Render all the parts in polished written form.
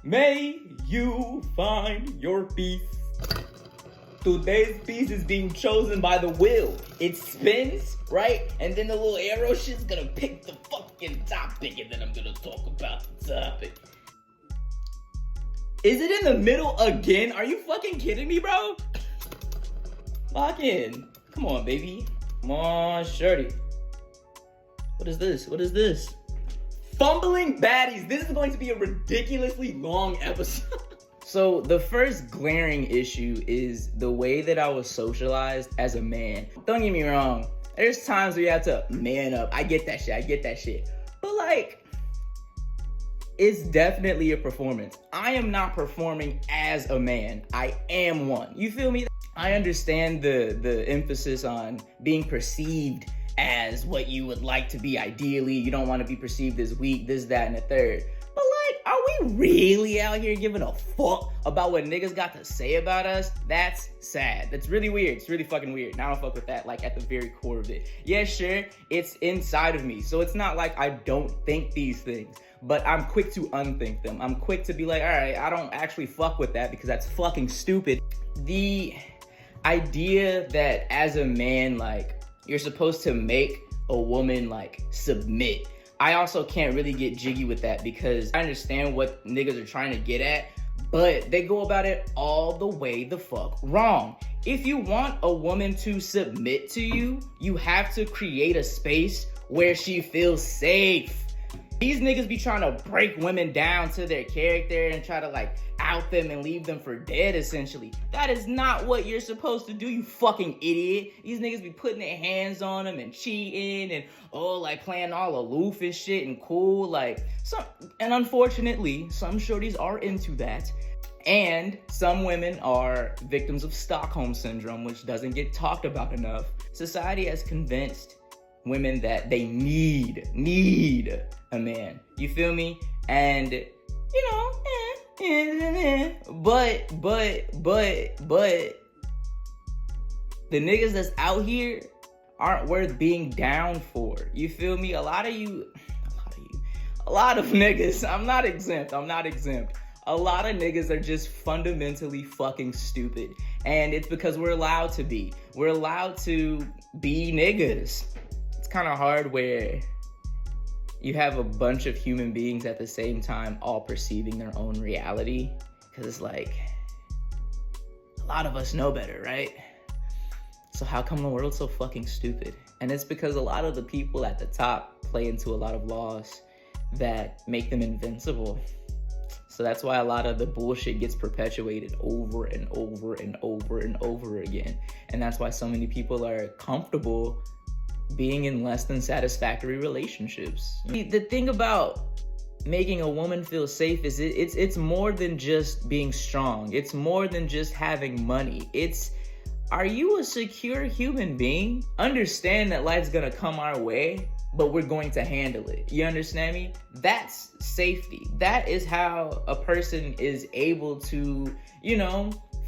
May you find your peace. Today's piece is being chosen by the wheel. It spins, right? And then the little arrow shit's gonna pick the fucking topic, and then I'm gonna talk about the topic. Is it in the middle again? Are you fucking kidding me, bro? Lock in. Come on, baby. Come on, shorty. What is this? What is this? Fumbling Baddies. This is going to be a ridiculously long episode. So the first glaring issue is the way that I was socialized as a man. Don't get me wrong. There's times where you have to man up. I get that shit. But like, it's definitely a performance. I am not performing as a man. I am one. You feel me? I understand the emphasis on being perceived as what you would like to be ideally. You don't want to be perceived as weak, this, that, and the third. But like, are we really out here giving a fuck about what niggas got to say about us? That's sad. That's really weird. It's really fucking weird. And I don't fuck with that, like, at the very core of it. Yeah, sure, it's inside of me. So it's not like I don't think these things, but I'm quick to unthink them. I'm quick to be like, all right, I don't actually fuck with that because that's fucking stupid. The idea that as a man, like, you're supposed to make a woman, like, submit. I also can't really get jiggy with that because I understand what niggas are trying to get at, but they go about it all the way the fuck wrong. If you want a woman to submit to you, you have to create a space where she feels safe. These niggas be trying to break women down to their character and try to like out them and leave them for dead, essentially. That is not what you're supposed to do, you fucking idiot. These niggas be putting their hands on them and cheating and like playing all aloof and shit and cool. Like, and unfortunately, some shorties are into that. And some women are victims of Stockholm Syndrome, which doesn't get talked about enough. Society has convinced women that they need a man. You feel me? And, you know, but the niggas that's out here aren't worth being down for. You feel me? A lot of niggas, I'm not exempt. A lot of niggas are just fundamentally fucking stupid. And it's because we're allowed to be. We're allowed to be niggas. It's kind of hard where you have a bunch of human beings at the same time all perceiving their own reality. Because it's like, a lot of us know better, right? So how come the world's so fucking stupid? And it's because a lot of the people at the top play into a lot of laws that make them invincible. So that's why a lot of the bullshit gets perpetuated over and over and over and over again. And that's why so many people are comfortable being in less than satisfactory relationships. The thing about making a woman feel safe is it's more than just being strong. It's more than just having money. Are you a secure human being? Understand that life's gonna come our way, but we're going to handle it. You understand me? That's safety. That is how a person is able to,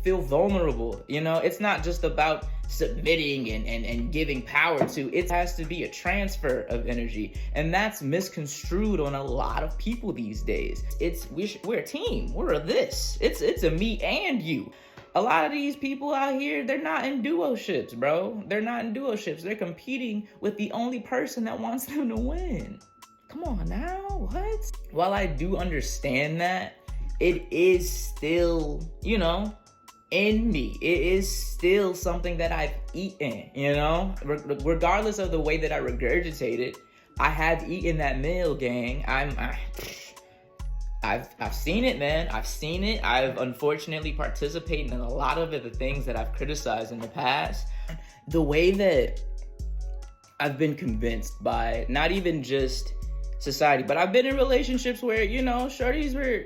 feel vulnerable. It's not just about submitting and giving power to. It has to be a transfer of energy. And that's misconstrued on a lot of people these days. We're a team. We're a this. It's a me and you. A lot of these people out here, they're not in duo-ships, bro. They're not in duo-ships. They're competing with the only person that wants them to win. Come on now, what? While I do understand that, it is still, in me. It is still something that I've eaten, regardless of the way that I regurgitate it. I have eaten that meal, gang. I've seen it, man. I've seen it. I've unfortunately participated in a lot of the things that I've criticized in the past. The way that I've been convinced by not even just society, but I've been in relationships where, shorties were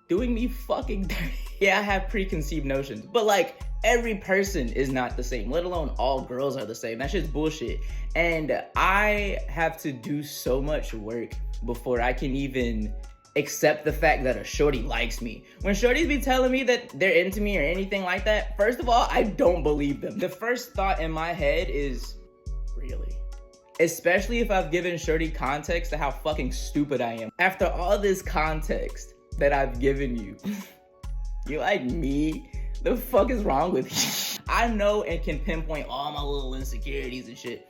doing me fucking dirty. Yeah, I have preconceived notions, but like every person is not the same, let alone all girls are the same. That shit's bullshit. And I have to do so much work before I can even accept the fact that a shorty likes me. When shorties be telling me that they're into me or anything like that, first of all, I don't believe them. The first thought in my head is, really? Especially if I've given shorty context to how fucking stupid I am. After all this context, that I've given you. You like me? The fuck is wrong with you? I know and can pinpoint all my little insecurities and shit.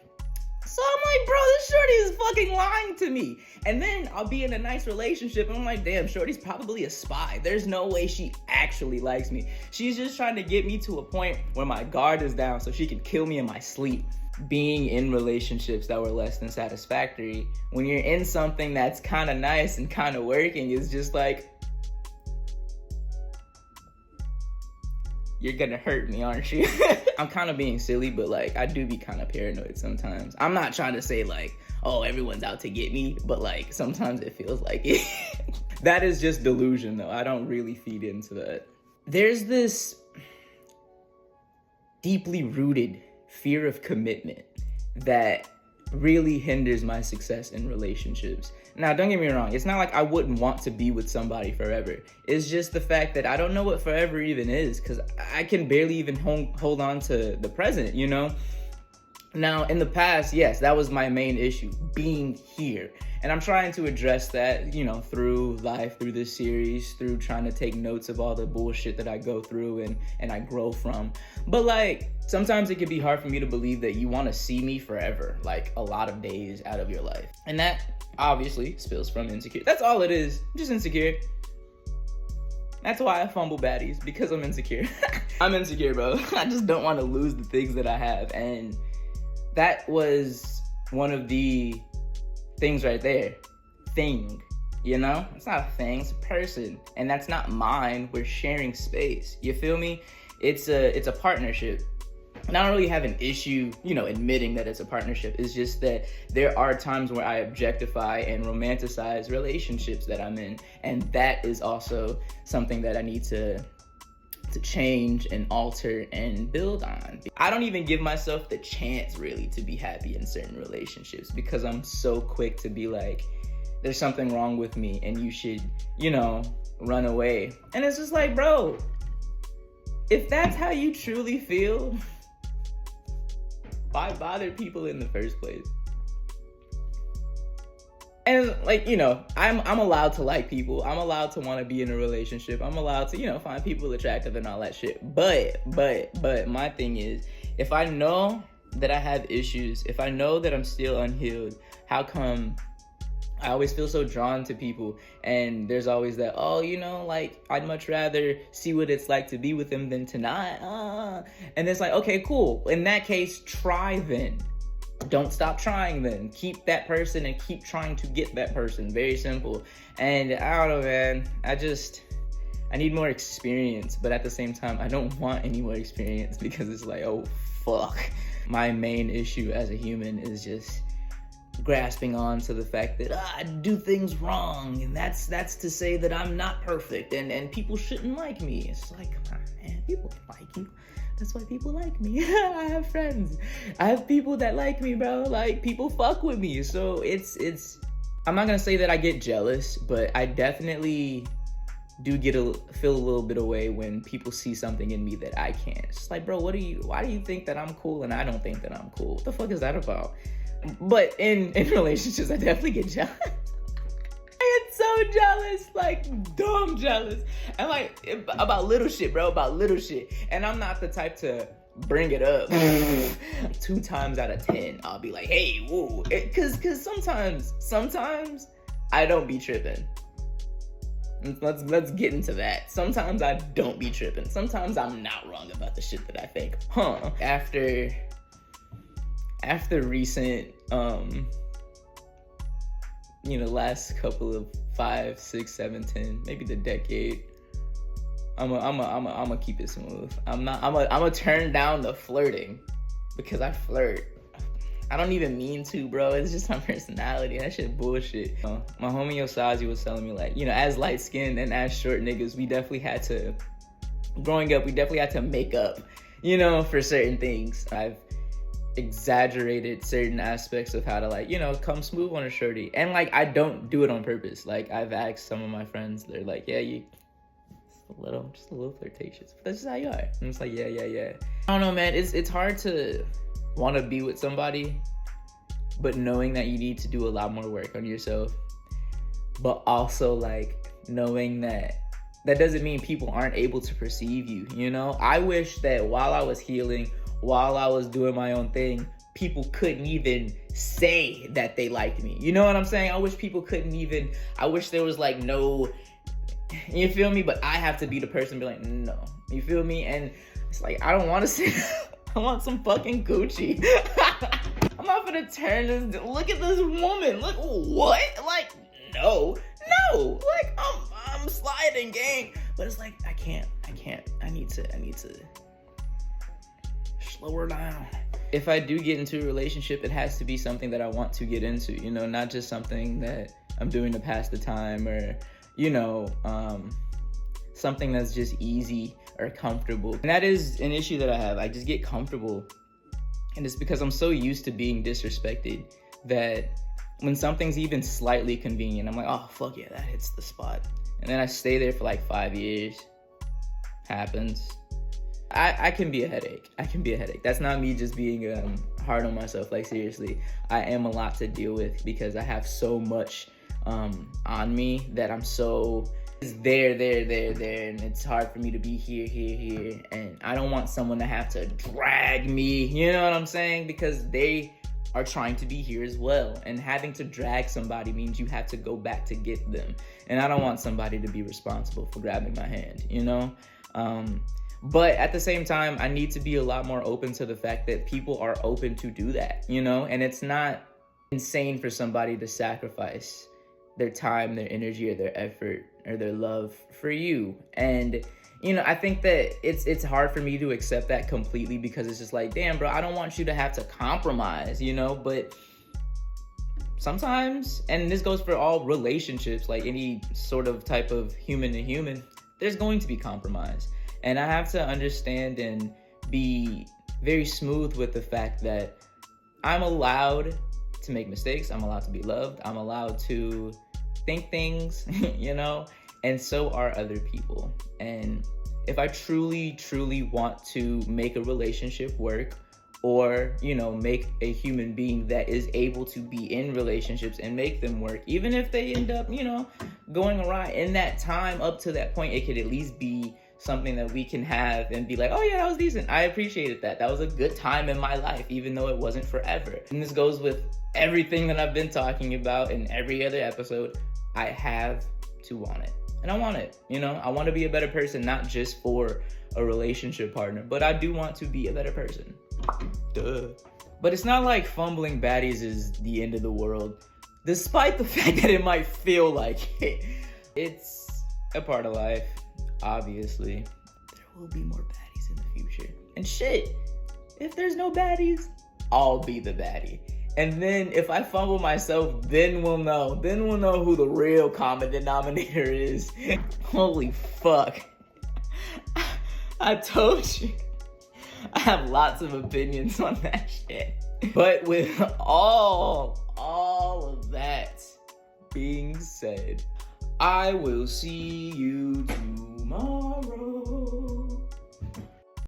So I'm like, bro, this shorty is fucking lying to me. And then I'll be in a nice relationship and I'm like, damn, shorty's probably a spy. There's no way she actually likes me. She's just trying to get me to a point where my guard is down so she can kill me in my sleep. Being in relationships that were less than satisfactory, when you're in something that's kind of nice and kind of working, is just like, you're gonna hurt me, aren't you? I'm kind of being silly, but like, I do be kind of paranoid sometimes. I'm not trying to say like, oh, everyone's out to get me, but like, sometimes it feels like it. That is just delusion though. I don't really feed into that. There's this deeply rooted fear of commitment that really hinders my success in relationships. Now, don't get me wrong. It's not like I wouldn't want to be with somebody forever. It's just the fact that I don't know what forever even is, because I can barely even hold on to the present, you know? Now, in the past, yes, that was my main issue, being here. And I'm trying to address that, you know, through life, through this series, through trying to take notes of all the bullshit that I go through and I grow from. But like, sometimes it can be hard for me to believe that you want to see me forever, like a lot of days out of your life. And that obviously spills from insecure. That's all it is, just insecure. That's why I fumble baddies, because I'm insecure. I'm insecure, bro. I just don't want to lose the things that I have. And that was one of the things right there. Thing, you know? It's not a thing, it's a person. And that's not mine. We're sharing space. You feel me? It's a partnership. And I don't really have an issue, you know, admitting that it's a partnership. It's just that there are times where I objectify and romanticize relationships that I'm in. And that is also something that I need to change and alter and build on. I don't even give myself the chance really to be happy in certain relationships, because I'm so quick to be like, there's something wrong with me and you should, you know, run away. And it's just like, bro, if that's how you truly feel, why bother people in the first place? And like, you know, I'm allowed to like people. I'm allowed to want to be in a relationship. I'm allowed to, you know, find people attractive and all that shit. But my thing is, if I know that I have issues, if I know that I'm still unhealed, how come I always feel so drawn to people? And there's always that, oh, you know, like, I'd much rather see what it's like to be with them than to not. And it's like, okay, cool. In that case, try then. Don't stop trying then. Keep that person and keep trying to get that person. Very simple. And I don't know, man. I need more experience, but at the same time, I don't want any more experience, because it's like, oh, fuck. My main issue as a human is just grasping on to the fact that I do things wrong, and that's to say that I'm not perfect and people shouldn't like me. It's like, come on, man, people can like you. That's why people like me. I have friends. I have people that like me, bro. Like, people fuck with me. So it's I'm not gonna say that I get jealous, but I definitely do feel a little bit away when people see something in me that I can't. It's just like, bro, why do you think that I'm cool and I don't think that I'm cool? What the fuck is that about? But in relationships, I definitely get jealous. I get so jealous, like dumb jealous. And like about little shit, bro, about little shit. And I'm not the type to bring it up. 2 times out of 10, I'll be like, hey, whoa. Cause sometimes I don't be tripping. Let's get into that. Sometimes I don't be tripping. Sometimes I'm not wrong about the shit that I think. After recent, last couple of 5, 6, 7, 10, maybe the decade, I'm a keep it smooth. I'm a turn down the flirting, because I flirt. I don't even mean to, bro. It's just my personality. That shit bullshit. My homie Osazi was telling me, like, as light skinned and as short niggas, growing up, we definitely had to make up, for certain things. I've exaggerated certain aspects of how to, like, come smooth on a shorty. And like, I don't do it on purpose. Like, I've asked some of my friends, they're like, yeah, you just a little flirtatious, but that's just how you are. And it's like, yeah. I don't know, man. It's hard to want to be with somebody, but knowing that you need to do a lot more work on yourself, but also like knowing that doesn't mean people aren't able to perceive you, you know? I wish that while I was healing, while I was doing my own thing, people couldn't even say that they liked me. You know what I'm saying? I wish people couldn't even, I wish there was like no, you feel me? But I have to be the person be like, no, you feel me? And it's like, I don't want to say, I want some fucking Gucci. I'm not gonna turn this, look at this woman, look, what? Like, no, like, I'm sliding, gang. But it's like, I can't, I need to slow her down. If I do get into a relationship, it has to be something that I want to get into, you know, not just something that I'm doing to pass the time, or, you know, something that's just easy or comfortable. And that is an issue that I have. I just get comfortable. And it's because I'm so used to being disrespected that when something's even slightly convenient, I'm like, oh, fuck yeah, that hits the spot. And then I stay there for like 5 years. Happens. I can be a headache. That's not me just being hard on myself. Like, seriously, I am a lot to deal with because I have so much on me that I'm so there, and it's hard for me to be here, and I don't want someone to have to drag me, you know what I'm saying? Because they are trying to be here as well, and having to drag somebody means you have to go back to get them, and I don't want somebody to be responsible for grabbing my hand, you know? But at the same time, I need to be a lot more open to the fact that people are open to do that, you know? And it's not insane for somebody to sacrifice their time, their energy, or their effort, or their love for you. And, you know, I think that it's hard for me to accept that completely, because it's just like, damn, bro, I don't want you to have to compromise, you know? But sometimes, and this goes for all relationships, like any sort of type of human to human, there's going to be compromise. And I have to understand and be very smooth with the fact that I'm allowed to make mistakes. I'm allowed to be loved. I'm allowed to think things, you know, and so are other people. And if I truly want to make a relationship work, or, you know, make a human being that is able to be in relationships and make them work, even if they end up, you know, going awry, in that time up to that point, it could at least be something that we can have and be like, oh yeah, that was decent. I appreciated that. That was a good time in my life, even though it wasn't forever. And this goes with everything that I've been talking about in every other episode. I have to want it. And I want it, you know? I want to be a better person, not just for a relationship partner, but I do want to be a better person. Duh. But it's not like fumbling baddies is the end of the world, despite the fact that it might feel like it. It's a part of life. Obviously, there will be more baddies in the future. And shit, if there's no baddies, I'll be the baddie. And then if I fumble myself, then we'll know. Then we'll know who the real common denominator is. Holy fuck. I told you. I have lots of opinions on that shit. But with all of that being said, I will see you tomorrow.